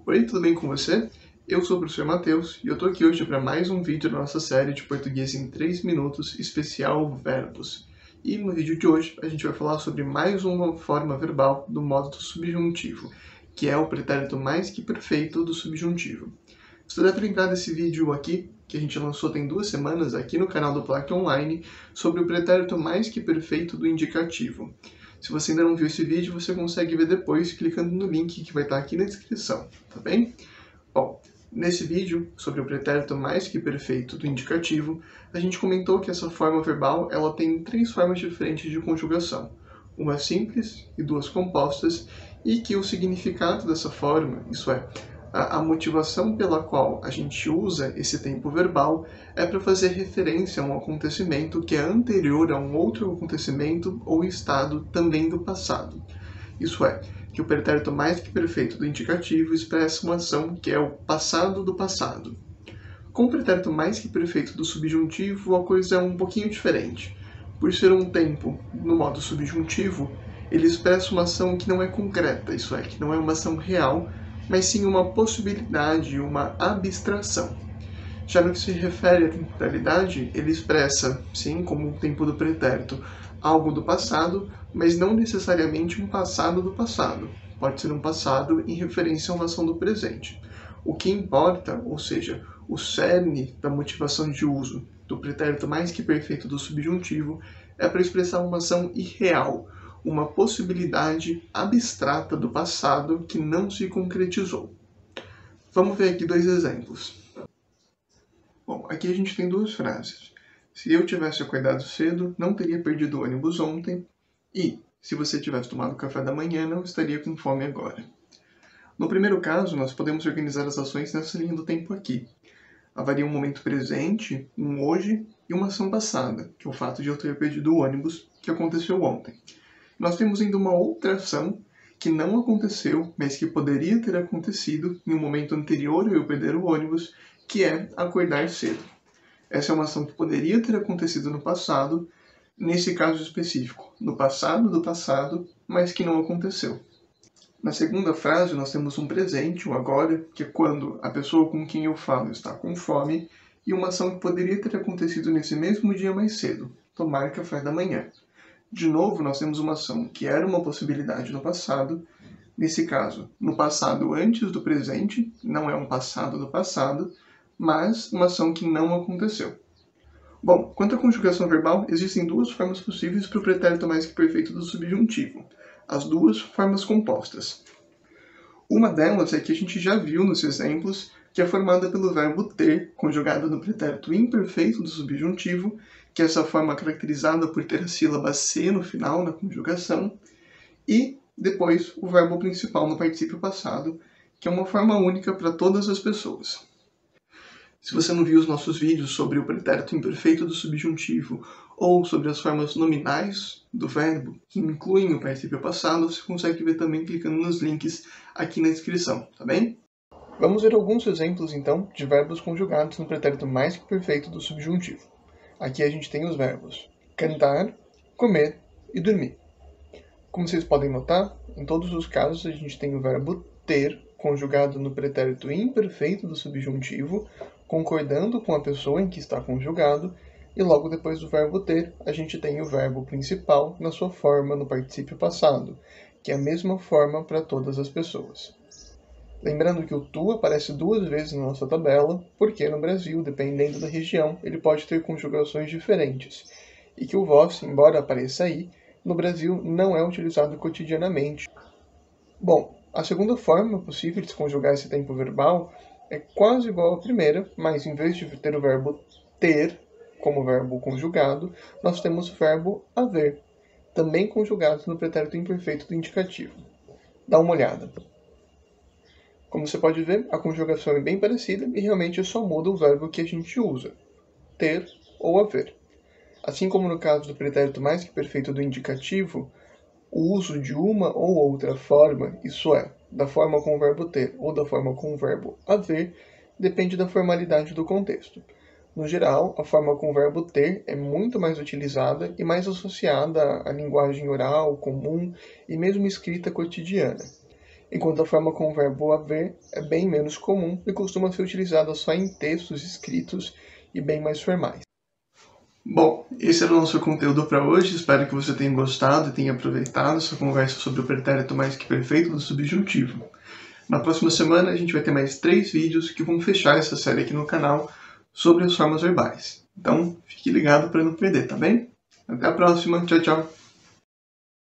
Oi, tudo bem com você? Eu sou o professor Matheus e eu tô aqui hoje para mais um vídeo da nossa série de português em 3 minutos, especial verbos. E no vídeo de hoje a gente vai falar sobre mais uma forma verbal do modo subjuntivo, que é o pretérito mais que perfeito do subjuntivo. Você deve lembrar desse vídeo aqui, que a gente lançou tem 2 semanas aqui no canal do Plaque Online, sobre o pretérito mais que perfeito do indicativo. Se você ainda não viu esse vídeo, você consegue ver depois clicando no link que vai estar aqui na descrição, tá bem? Bom, nesse vídeo, sobre o pretérito mais que perfeito do indicativo, a gente comentou que essa forma verbal ela tem 3 formas diferentes de conjugação, uma simples e 2 compostas, e que o significado dessa forma, isso é, a motivação pela qual a gente usa esse tempo verbal é para fazer referência a um acontecimento que é anterior a um outro acontecimento ou estado também do passado. Isso é, que o pretérito mais que perfeito do indicativo expressa uma ação que é o passado do passado. Com o pretérito mais que perfeito do subjuntivo, a coisa é um pouquinho diferente. Por ser um tempo no modo subjuntivo, ele expressa uma ação que não é concreta, isso é, que não é uma ação real, mas sim uma possibilidade, uma abstração. Já no que se refere à temporalidade, ele expressa, sim, como o tempo do pretérito, algo do passado, mas não necessariamente um passado do passado. Pode ser um passado em referência a uma ação do presente. O que importa, ou seja, o cerne da motivação de uso do pretérito mais que perfeito do subjuntivo, é para expressar uma ação irreal, uma possibilidade abstrata do passado que não se concretizou. Vamos ver aqui 2 exemplos. Bom, aqui a gente tem 2 frases. Se eu tivesse acordado cedo, não teria perdido o ônibus ontem. E, se você tivesse tomado café da manhã, não estaria com fome agora. No primeiro caso, nós podemos organizar as ações nessa linha do tempo aqui. Haveria um momento presente, um hoje, e uma ação passada, que é o fato de eu ter perdido o ônibus, que aconteceu ontem. Nós temos ainda uma outra ação que não aconteceu, mas que poderia ter acontecido em um momento anterior a eu perder o ônibus, que é acordar cedo. Essa é uma ação que poderia ter acontecido no passado, nesse caso específico, no passado do passado, mas que não aconteceu. Na segunda frase, nós temos um presente, o agora, que é quando a pessoa com quem eu falo está com fome, e uma ação que poderia ter acontecido nesse mesmo dia mais cedo, tomar café da manhã. De novo, nós temos uma ação que era uma possibilidade no passado, nesse caso, no passado antes do presente, não é um passado do passado, mas uma ação que não aconteceu. Bom, quanto à conjugação verbal, existem 2 formas possíveis para o pretérito mais que perfeito do subjuntivo, as 2 formas compostas. Uma delas é que a gente já viu nos exemplos, que é formada pelo verbo ter, conjugado no pretérito imperfeito do subjuntivo, que é essa forma caracterizada por ter a sílaba se no final na conjugação, e depois o verbo principal no particípio passado, que é uma forma única para todas as pessoas. Se você não viu os nossos vídeos sobre o pretérito imperfeito do subjuntivo ou sobre as formas nominais do verbo, que incluem o particípio passado, você consegue ver também clicando nos links aqui na descrição, tá bem? Vamos ver alguns exemplos, então, de verbos conjugados no pretérito mais que perfeito do subjuntivo. Aqui a gente tem os verbos cantar, comer e dormir. Como vocês podem notar, em todos os casos a gente tem o verbo ter conjugado no pretérito imperfeito do subjuntivo, concordando com a pessoa em que está conjugado, e logo depois do verbo ter, a gente tem o verbo principal na sua forma no particípio passado, que é a mesma forma para todas as pessoas. Lembrando que o tu aparece 2 vezes na nossa tabela, porque no Brasil, dependendo da região, ele pode ter conjugações diferentes, e que o vós, embora apareça aí, no Brasil não é utilizado cotidianamente. Bom, a segunda forma possível de se conjugar esse tempo verbal é quase igual à primeira, mas em vez de ter o verbo ter como verbo conjugado, nós temos o verbo haver, também conjugado no pretérito imperfeito do indicativo. Dá uma olhada. Como você pode ver, a conjugação é bem parecida e realmente só muda o verbo que a gente usa, ter ou haver. Assim como no caso do pretérito mais que perfeito do indicativo, o uso de uma ou outra forma, isso é, da forma com o verbo ter ou da forma com o verbo haver, depende da formalidade do contexto. No geral, a forma com o verbo ter é muito mais utilizada e mais associada à linguagem oral, comum e mesmo escrita cotidiana. enquanto a forma com o verbo haver é bem menos comum e costuma ser utilizada só em textos escritos e bem mais formais. Bom, esse era o nosso conteúdo para hoje, espero que você tenha gostado e tenha aproveitado essa conversa sobre o pretérito mais que perfeito do subjuntivo. Na próxima semana a gente vai ter mais 3 vídeos que vão fechar essa série aqui no canal sobre as formas verbais. Então, fique ligado para não perder, tá bem? Até a próxima, tchau, tchau!